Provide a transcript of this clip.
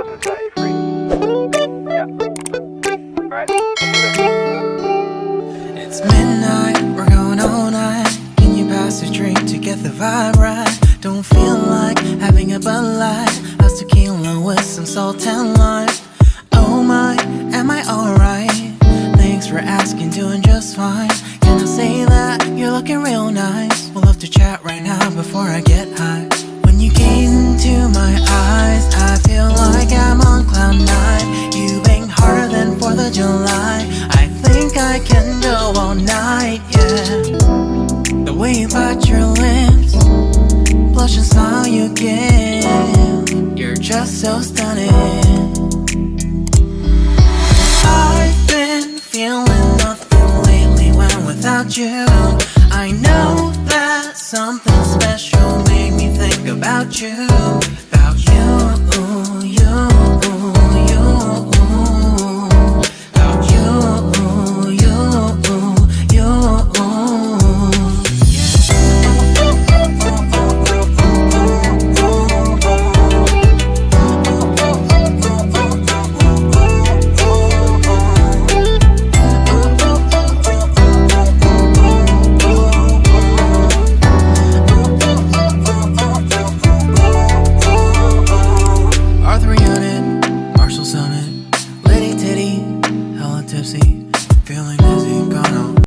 else and set you free. Yeah. Alright. It's midnight, we're going all night. Can you pass a drink to get the vibe right? Don't feel like having a Bud Light. How's tequila with some salt and lime? Oh my, am I alright? Thanks for asking, doing just fine. Can I say that you're looking real nice? We'll have to chat right now before I get high. When you gaze into my eyes, I feel like I'm on cloud nine. You bang harder than 4th of July. I think I can go all night, yeah. The way you bite your lips, blush and smile you give, you're just so stunning. I've been feeling nothing lately when without you. I know that something special made me think about you.